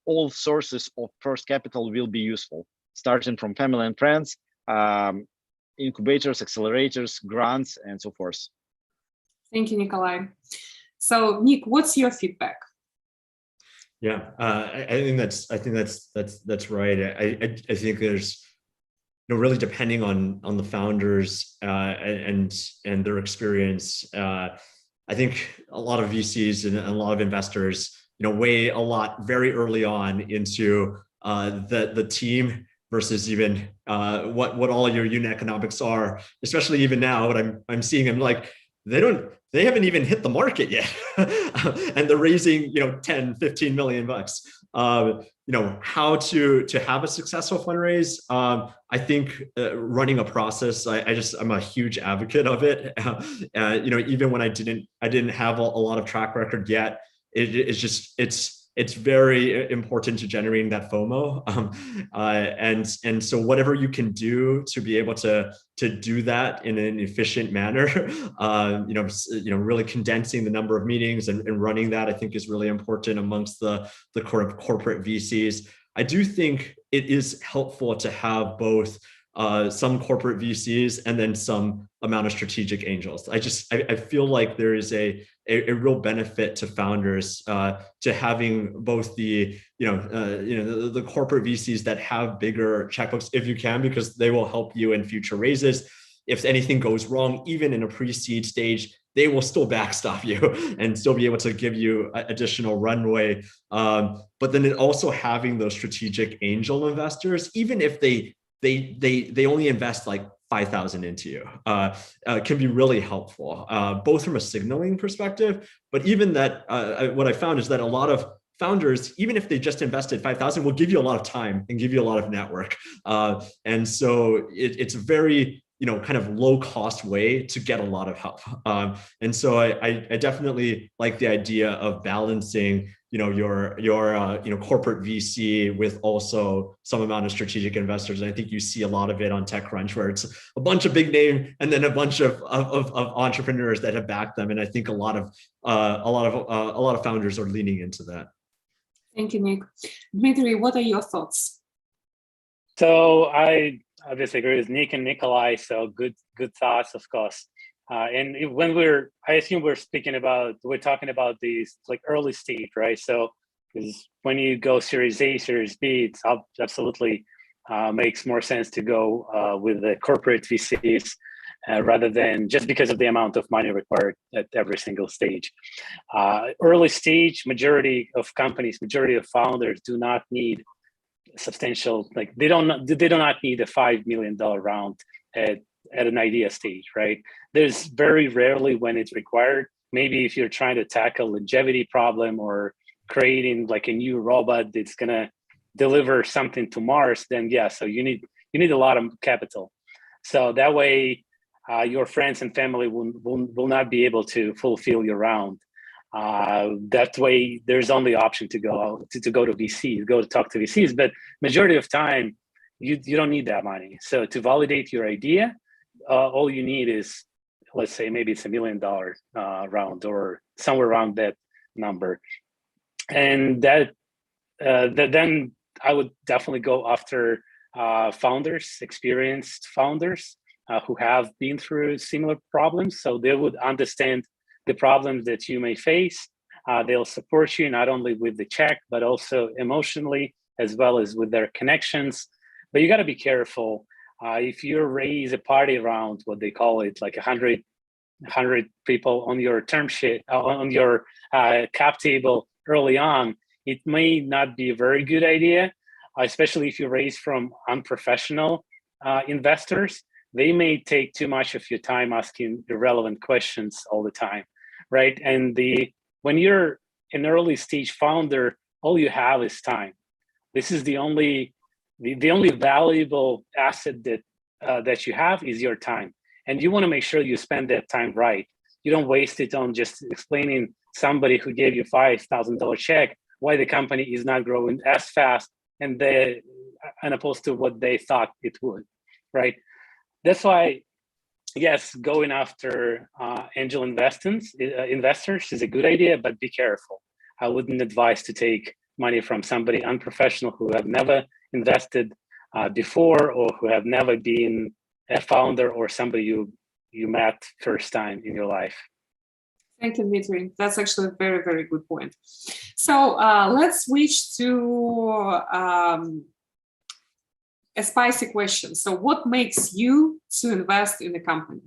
all sources of first capital will be useful, starting from family and friends, incubators, accelerators, grants, and so forth. Thank you, Nikolai. So, Nick, what's your feedback? Yeah, I think that's right. I think really depending on the founders and their experience. I think a lot of VCs and a lot of investors, weigh a lot very early on into the team versus even what all your unit economics are. Especially even now, what I'm seeing, I'm like, they haven't even hit the market yet, and they're raising 10, 15 million bucks. How to have a successful fundraise. I think running a process, I'm a huge advocate of it. Even when I didn't have a lot of track record yet, it's very important to generating that FOMO. And so whatever you can do to be able to do that in an efficient manner, really condensing the number of meetings and running that, I think is really important amongst the corporate VCs. I do think it is helpful to have both some corporate VCs and then some amount of strategic angels. I feel like there is a real benefit to founders to having both the corporate VCs that have bigger checkbooks if you can, because they will help you in future raises. If anything goes wrong, even in a pre-seed stage, they will still backstop you and still be able to give you additional runway. But then also having those strategic angel investors, even if they only invest like 5,000 into you, can be really helpful, both from a signaling perspective, but even that, what I found is that a lot of founders, even if they just invested 5,000, will give you a lot of time and give you a lot of network. And so it's a very, kind of low cost way to get a lot of help. And so I definitely like the idea of balancing, your corporate VC with also some amount of strategic investors. And I think you see a lot of it on TechCrunch, where it's a bunch of big name and then a bunch of entrepreneurs that have backed them. And I think a lot of founders are leaning into that. Thank you, Nick. Dmitry, what are your thoughts? So I obviously agree with Nick and Nikolai. So good thoughts, of course. And when I assume we're talking about these like early stage, right? So because when you go Series A, Series B, it's absolutely makes more sense to go with the corporate VCs rather than just because of the amount of money required at every single stage. Early stage, majority of companies, majority of founders do not need substantial, like they do not need a $5 million round at an idea stage, right? There's very rarely when it's required. Maybe if you're trying to tackle a longevity problem or creating like a new robot that's gonna deliver something to Mars, then yeah, so you need a lot of capital. So that way your friends and family will not be able to fulfill your round. That way there's only option to go to VCs, go to talk to VCs, but majority of time you don't need that money. So to validate your idea, all you need is, let's say maybe it's $1 million round or somewhere around that number. And then I would definitely go after founders, experienced founders who have been through similar problems. So they would understand the problems that you may face. They'll support you not only with the check, but also emotionally, as well as with their connections. But you got to be careful. If you raise a party round, what they call it, like 100 people on your term sheet, on your cap table early on, it may not be a very good idea, especially if you raise from unprofessional investors. They may take too much of your time asking irrelevant questions all the time, right? And when you're an early stage founder, all you have is time. This is the only valuable asset that you have is your time. And you want to make sure you spend that time right. You don't waste it on just explaining somebody who gave you $5,000 check why the company is not growing as fast and opposed to what they thought it would, right? That's why, yes, going after angel investors is a good idea, but be careful. I wouldn't advise to take money from somebody unprofessional who have never invested before or who have never been a founder or somebody you met first time in your life. Thank you, Dmitry. That's actually a very, very good point. So let's switch to a spicy question. So what makes you to invest in a company?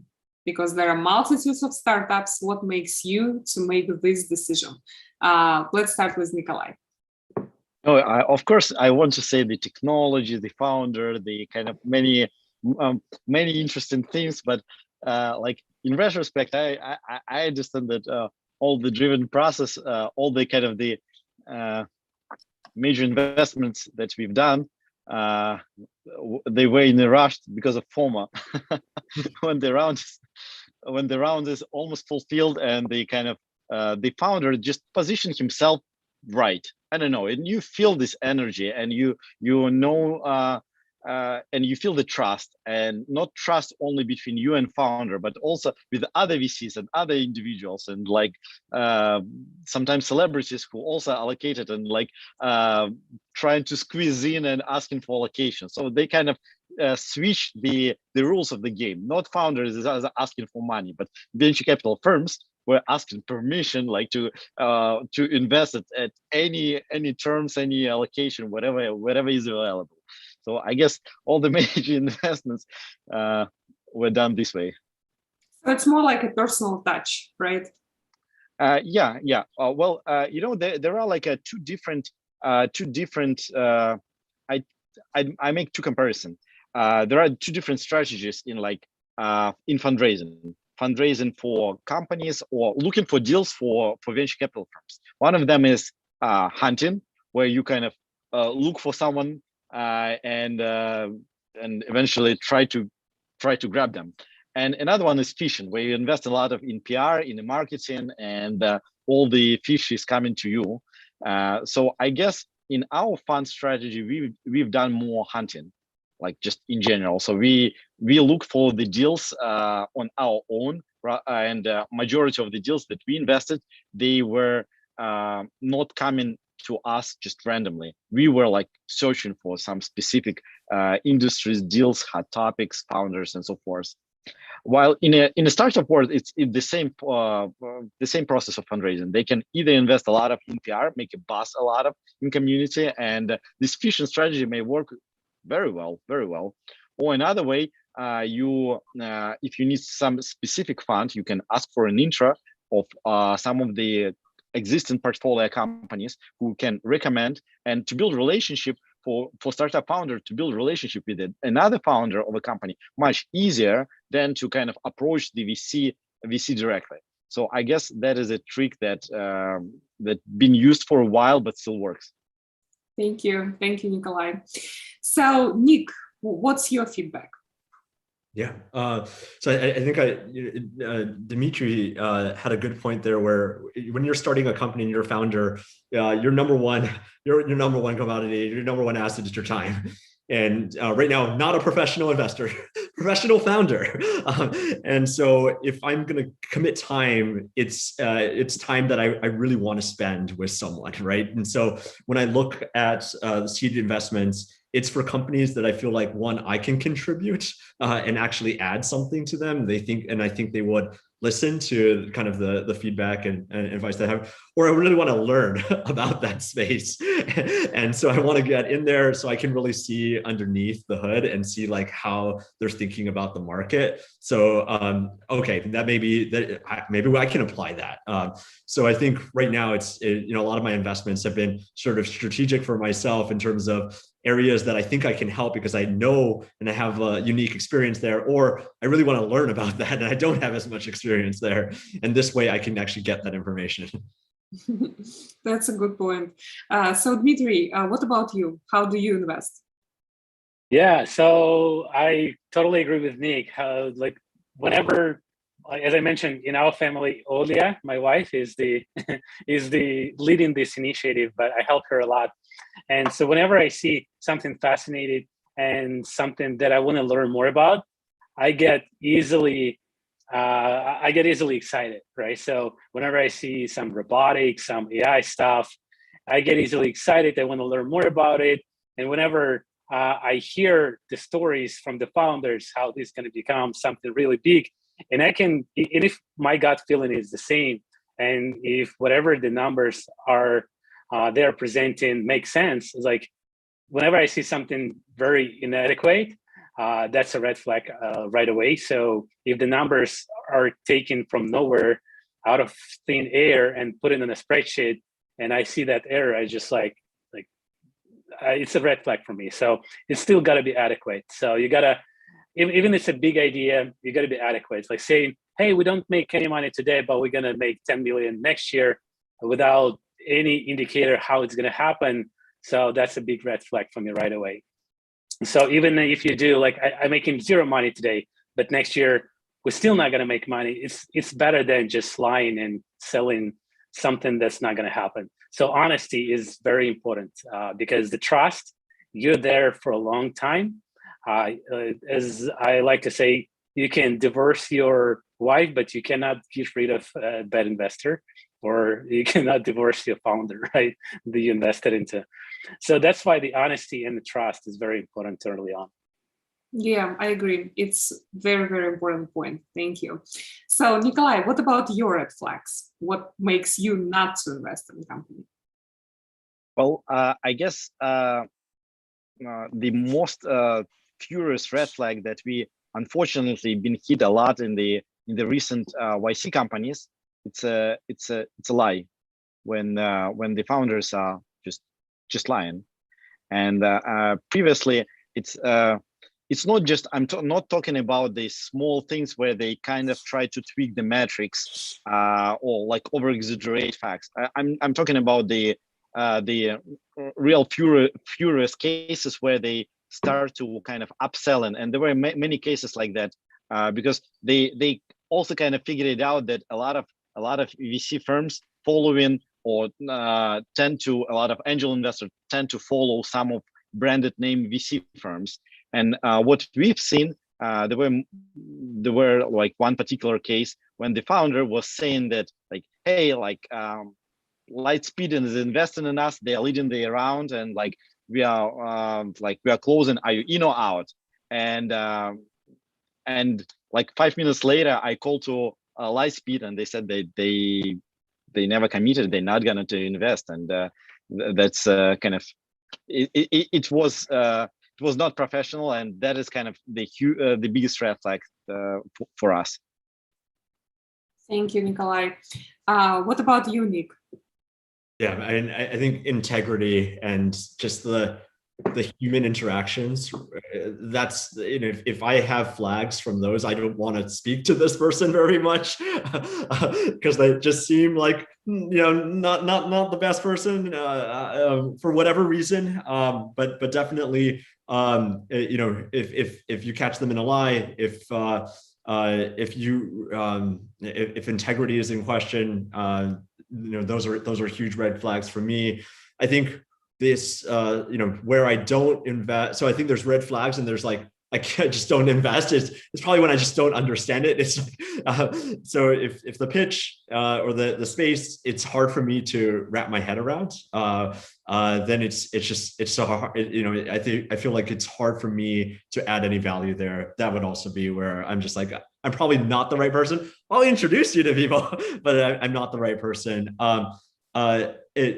Because there are multitudes of startups. What makes you to make this decision? Let's start with Nikolai. No, of course, I want to say the technology, the founder, the kind of many interesting things. But like in retrospect, I understand that all the driven process, all the kind of the major investments that we've done, they were in a rush because of FOMO. when the round is almost fulfilled, and the kind of the founder just positioned himself right. I don't know, and you feel this energy, and you know, and you feel the trust, and not trust only between you and founder, but also with other VCs and other individuals, and like sometimes celebrities who also allocated, and like trying to squeeze in and asking for allocation. So they kind of switch the rules of the game. Not founders is asking for money, but venture capital firms were asking permission, like to invest at any terms, any allocation, whatever is available. So I guess all the major investments were done this way. So it's more like a personal touch, right? Yeah. Well, you know, there are like two different. I make two comparisons. There are two different strategies in like in fundraising for companies, or looking for deals for venture capital firms. One of them is hunting, where you kind of look for someone and eventually try to grab them. And another one is fishing, where you invest a lot in PR, in the marketing, and all the fish is coming to you. So I guess in our fund strategy, we've done more hunting, like just in general. So we look for the deals on our own, and majority of the deals that we invested, they were not coming to us just randomly. We were like searching for some specific industries, deals, hot topics, founders, and so forth. While in a startup world, it's the same process of fundraising. They can either invest a lot of in PR, make a buzz a lot of in community, and this fishing strategy may work very well. Or another way, if you need some specific fund, you can ask for an intro of some of the existing portfolio companies who can recommend, and to build relationship for startup founder to build relationship with another founder of a company much easier than to kind of approach the VC directly. So I guess that is a trick that been used for a while but still works. Thank you, Nikolai. So Nick, what's your feedback? Yeah, so I think Dmitry had a good point there, where when you're starting a company and you're a founder, your number one commodity, your number one asset is your time. And right now, not a professional investor, professional founder. And so if I'm going to commit time, it's time that I really want to spend with someone, right? And so when I look at seed investments, it's for companies that I feel like, one, I can contribute and actually add something to them. I think they would listen to kind of the feedback and advice that I have, or I really want to learn about that space. And so I want to get in there so I can really see underneath the hood and see like how they're thinking about the market. So, okay, maybe I can apply that. So I think right now a lot of my investments have been sort of strategic for myself in terms of areas that I think I can help because I know and I have a unique experience there, or I really want to learn about that and I don't have as much experience there. And this way I can actually get that information. That's a good point. So Dmitry, what about you? How do you invest? Yeah, so I totally agree with Nick. How like whenever, as I mentioned, in our family, Olia, my wife, is the leading this initiative, but I help her a lot. And so whenever I see something fascinating and something that I want to learn more about, I get easily excited, right? So whenever I see some robotics, some AI stuff, I get easily excited. I want to learn more about it. And whenever I hear the stories from the founders, how this is going to become something really big, and if my gut feeling is the same, and if whatever the numbers are they're presenting makes sense, it's like whenever I see something very inadequate, that's a red flag right away. So if the numbers are taken from nowhere, out of thin air, and put it in a spreadsheet, and I see that error, I just it's a red flag for me. So it's still got to be adequate. So you gotta, even if it's a big idea, you got to be adequate. It's like saying, hey, we don't make any money today, but we're gonna make 10 million next year, without any indicator how it's gonna happen. So that's a big red flag for me right away. So even if you do, like, I'm making zero money today, but next year we're still not going to make money, it's better than just lying and selling something that's not going to happen. So honesty is very important, because the trust, you're there for a long time. As I like to say, you can divorce your wife, but you cannot get rid of a bad investor, or you cannot divorce your founder, right, that you invested into. So that's why the honesty and the trust is very important early on. Yeah, I agree. It's very, very important point. Thank you. So Nikolai, what about your red flags? What makes you not to invest in a company? Well, I guess the most curious red flag that we unfortunately been hit a lot in the recent YC companies, it's a lie when the founders are just lying. And previously, it's not just, not talking about the small things where they kind of try to tweak the metrics or like over exaggerate facts. I'm talking about the real furious cases where they start to kind of upsell, and there were many cases like that, because they also kind of figured it out that a lot of VC firms following, or a lot of angel investors tend to follow some of branded name VC firms. And what we've seen, there were like one particular case when the founder was saying that, like, hey, like Lightspeed is investing in us, they are leading the round, and like we are closing, are you in or out? And like 5 minutes later, I called to Lightspeed, and they said they never committed, they're not going to invest, and that's kind of it was not professional, and that is kind of the biggest red flag for us. Thank you, Nikolai. What about you, Nick? Yeah, I think integrity and just the human interactions, that's, you know, if I have flags from those, I don't want to speak to this person very much, because they just seem like, you know, not the best person for whatever reason, but definitely, you know, if you catch them in a lie, if integrity is in question, you know, those are huge red flags for me. I think this, you know, where I don't invest. So I think there's red flags, and there's like, I just don't invest. It's probably when I just don't understand it. It's like, so if the pitch or the space, it's hard for me to wrap my head around, then it's so hard. You know, I feel like it's hard for me to add any value there. That would also be where I'm just like, I'm probably not the right person. I'll introduce you to people, but I'm not the right person.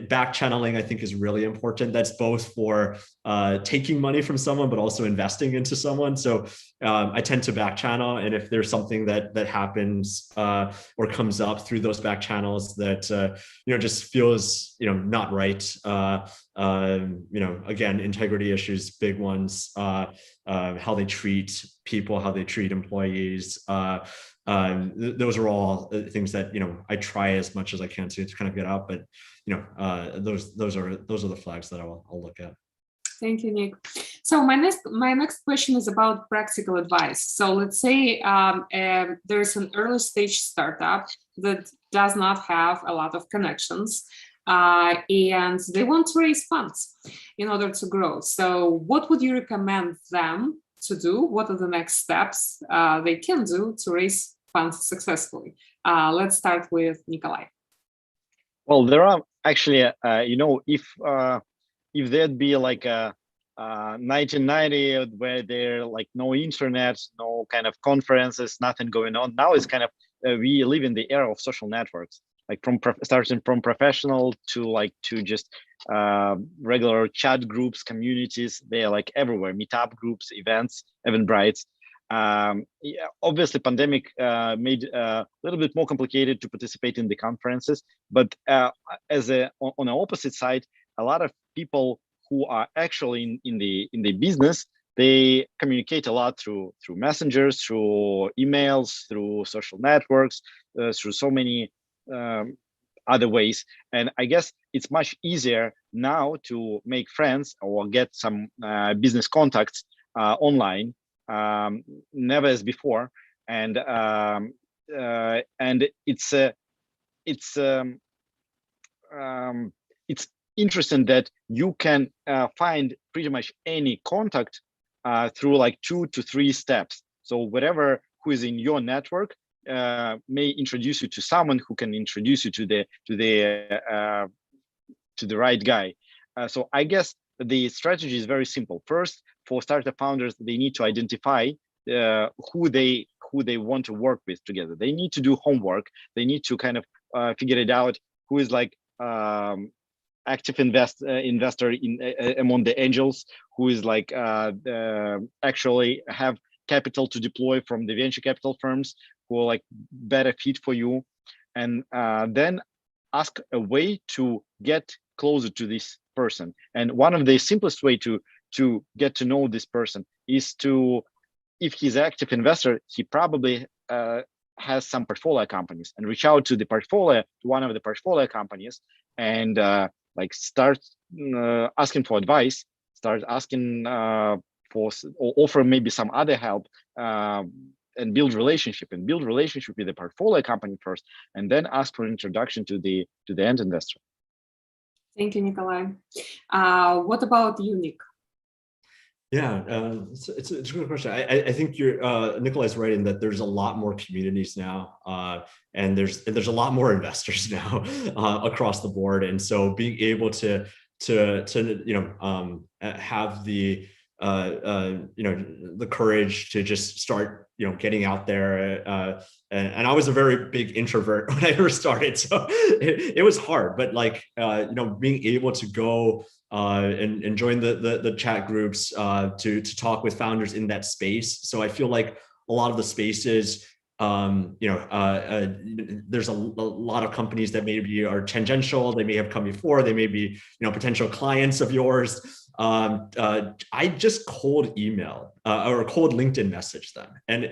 Back channeling, I think, is really important. That's both for taking money from someone, but also investing into someone. So I tend to back channel, and if there's something that happens or comes up through those back channels that you know, just feels, you know, not right. You know, again, integrity issues, big ones. How they treat people, how they treat employees. Those are all things that, you know, I try as much as I can to kind of get out, but you know, those are the flags that I'll look at. Thank you, Nick. So my next question is about practical advice. So let's say there's an early stage startup that does not have a lot of connections, and they want to raise funds in order to grow. So what would you recommend them to do? What are the next steps they can do to raise funds successfully? Let's start with Nikolai. Well, there are actually, you know, if there'd be like a 1990 where there like no internet, no kind of conferences, nothing going on. Now it's kind of we live in the era of social networks. like starting from professional to just regular chat groups, communities. They're like everywhere, meetup groups, events, Eventbrites. Yeah, obviously pandemic made a little bit more complicated to participate in the conferences, but on the opposite side, a lot of people who are actually in the business, they communicate a lot through messengers, through emails, through social networks, through so many other ways. And I guess it's much easier now to make friends or get some business contacts online, never as before. And it's interesting that you can find pretty much any contact through like 2 to 3 steps. So whatever who is in your network may introduce you to someone who can introduce you to the right guy. So I guess the strategy is very simple. First, for startup founders, they need to identify who they want to work with together. They need to do homework. They need to kind of figure it out. Who is like active investor in among the angels? Who is like actually have capital to deploy from the venture capital firms? Who are like better fit for you, and then ask a way to get closer to this person. And one of the simplest way to get to know this person is to, if he's an active investor, he probably has some portfolio companies, and reach out to one of the portfolio companies, and like start asking for advice, start asking for, or offer maybe some other help, and build relationship with the portfolio company first, and then ask for introduction to the end investor. Thank you, Nikolai. What about you, Nick? Yeah, it's a good question. I think Nikolai's right in that there's a lot more communities now, and there's a lot more investors now across the board. And so being able to have the the courage to just start getting out there, and I was a very big introvert when I first started, so it was hard, but like being able to go and join the chat groups to talk with founders in that space. So I feel like a lot of the spaces, there's a lot of companies that maybe are tangential. They may have come before. They may be potential clients of yours. I just cold email or cold LinkedIn message them, and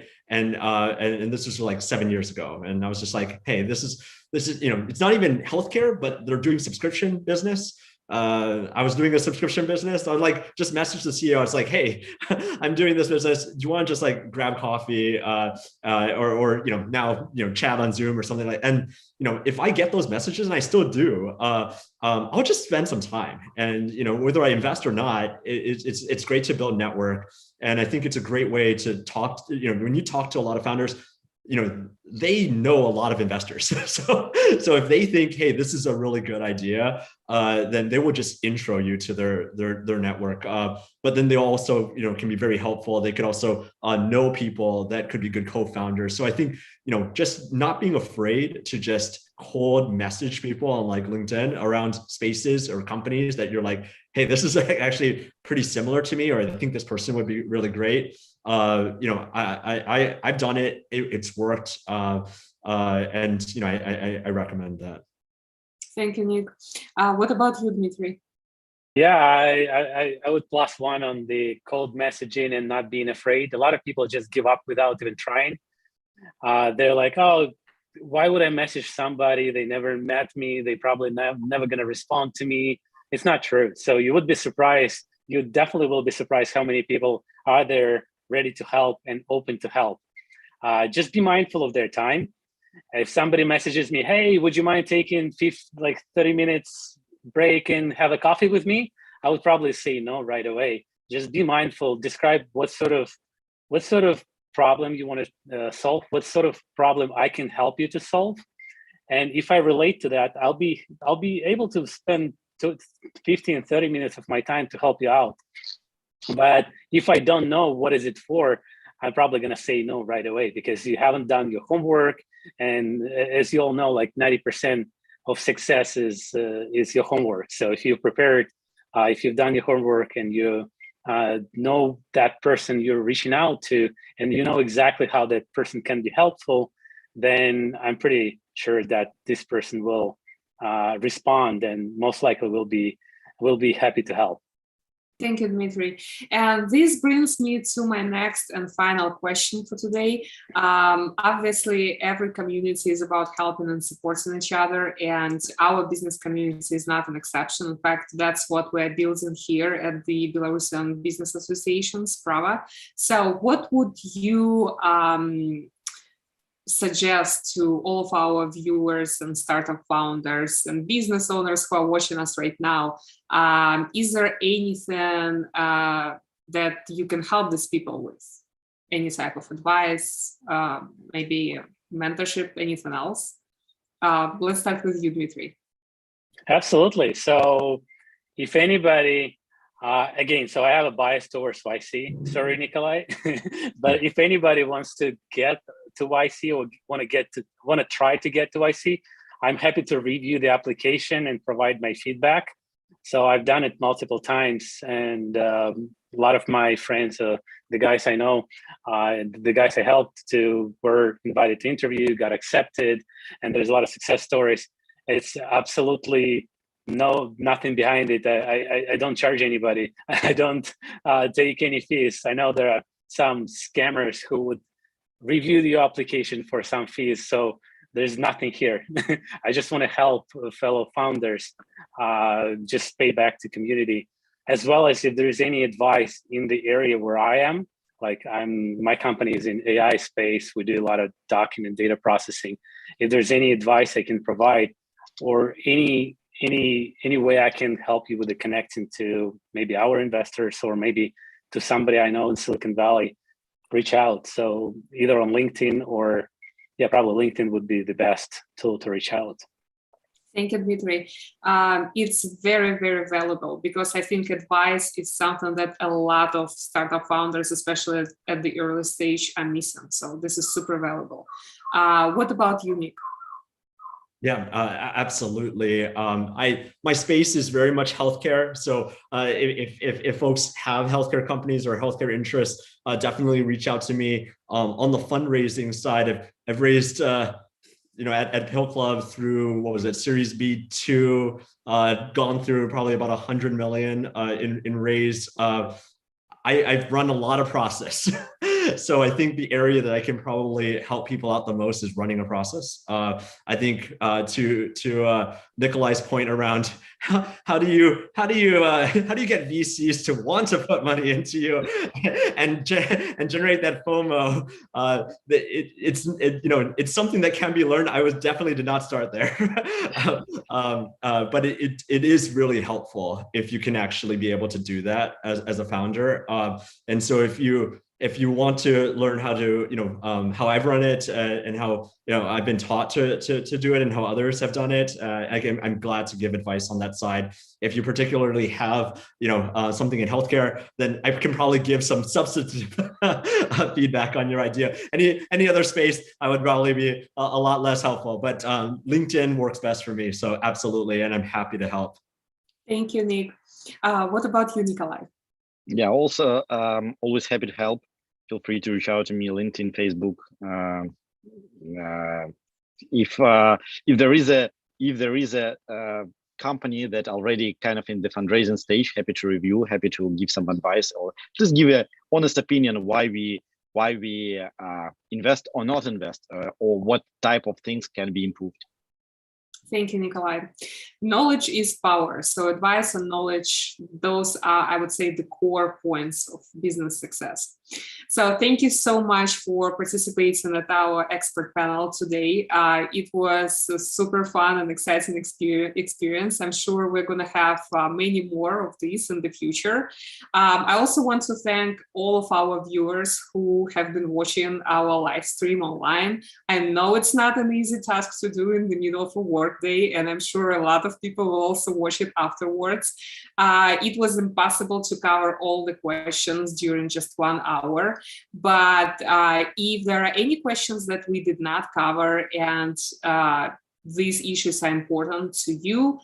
this was like 7 years ago, and I was just like, hey, this is it's not even healthcare, but they're doing subscription business. I was doing a subscription business. I would like just message the CEO. I was like, hey, I'm doing this business. Do you want to just like grab coffee or now chat on Zoom or something like? And if I get those messages, and I still do, I'll just spend some time. And whether I invest or not, it's great to build network. And I think it's a great way to talk. When you talk to a lot of founders, they know a lot of investors. So if they think, hey, this is a really good idea, then they will just intro you to their network. But then they also, can be very helpful. They could also know people that could be good co-founders. So I think, just not being afraid to just cold message people on like LinkedIn around spaces or companies that you're like, hey, this is actually pretty similar to me, or I think this person would be really great. I've done it. It's worked. And I recommend that. Thank you, Nick. What about you, Dmitry? Yeah, I would +1 on the cold messaging and not being afraid. A lot of people just give up without even trying. They're like, oh, why would I message somebody? They never met me. They probably never going to respond to me. It's not true. So you would be surprised. You definitely will be surprised how many people are there ready to help and open to help. Just be mindful of their time. If somebody messages me, hey, would you mind taking 30 minutes break and have a coffee with me? I would probably say no right away. Just be mindful. Describe what sort of problem you want to solve, what sort of problem I can help you to solve. And if I relate to that, I'll be able to spend 15 and 30 minutes of my time to help you out. But if I don't know what is it for, I'm probably going to say no right away because you haven't done your homework. And as you all know, like 90% of success is your homework. So if you prepared, if you've done your homework and you know that person you're reaching out to, and you know exactly how that person can be helpful, then I'm pretty sure that this person will respond and most likely will be happy to help. Thank you, Dmitry. And this brings me to my next and final question for today. Obviously, every community is about helping and supporting each other, and our business community is not an exception. In fact, that's what we're building here at the Belarusian Business Association, Sprava. So what would you suggest to all of our viewers and startup founders and business owners who are watching us right now? Is there anything that you can help these people with? Any type of advice, maybe mentorship, anything else? Let's start with you, Dmitry. Absolutely. So if anybody, again, so I have a bias towards YC, sorry, Nikolai, but if anybody wants to get to YC or want to try to get to YC, I'm happy to review the application and provide my feedback. So I've done it multiple times, and a lot of my friends, the guys I know, the guys I helped to were invited to interview, got accepted, and there's a lot of success stories. It's absolutely nothing behind it. I don't charge anybody. I don't take any fees. I know there are some scammers who would review your application for some fees. So there's nothing here. I just want to help fellow founders just pay back to community, as well as if there's any advice in the area where I am. Like my company is in AI space. We do a lot of document data processing. If there's any advice I can provide, or any way I can help you with the connecting to maybe our investors or maybe to somebody I know in Silicon Valley, reach out. So either on LinkedIn or, yeah, probably LinkedIn would be the best tool to reach out. Thank you, Dmitry. It's very, very valuable because I think advice is something that a lot of startup founders, especially at the early stage, are missing. So this is super valuable. What about you, Nick? Yeah, absolutely. My space is very much healthcare. So if folks have healthcare companies or healthcare interests, definitely reach out to me. On the fundraising side, I've raised, at Pill Club through, what was it, Series B2, gone through probably about 100 million in raise. I've run a lot of process. So I think the area that I can probably help people out the most is running a process. I think to Nikolai's point around how do you get VCs to want to put money into you and generate that FOMO? It's something that can be learned. I definitely did not start there, but it is really helpful if you can actually be able to do that as a founder. And so if you want to learn how to, how I've run it and how, I've been taught to do it and how others have done it, again, I'm glad to give advice on that side. If you particularly have, something in healthcare, then I can probably give some substantive feedback on your idea. Any other space, I would probably be a lot less helpful, but LinkedIn works best for me. So absolutely. And I'm happy to help. Thank you, Nick. What about you, Nikolai? Yeah, also always happy to help. Feel free to reach out to me, LinkedIn, Facebook. If there is a company that already kind of in the fundraising stage, happy to review, happy to give some advice, or just give an honest opinion of why we invest or not invest, or what type of things can be improved. Thank you, Nikolai. Knowledge is power. So advice and knowledge, those are, I would say, the core points of business success. So thank you so much for participating at our expert panel today. It was a super fun and exciting experience. I'm sure we're going to have many more of these in the future. I also want to thank all of our viewers who have been watching our live stream online. I know it's not an easy task to do in the middle of a work birthday, and I'm sure a lot of people will also watch it afterwards. It was impossible to cover all the questions during just 1 hour, but if there are any questions that we did not cover and these issues are important to you,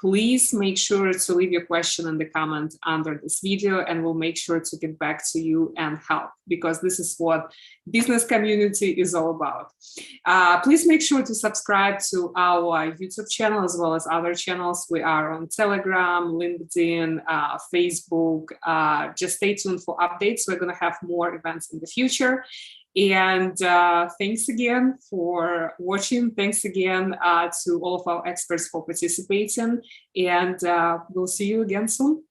please make sure to leave your question in the comment under this video, and we'll make sure to get back to you and help, because this is what business community is all about. Please make sure to subscribe to our YouTube channel as well as other channels. We are on Telegram, LinkedIn, Facebook. Just stay tuned for updates. We're going to have more events in the future. And thanks again for watching. Thanks again to all of our experts for participating. And we'll see you again soon.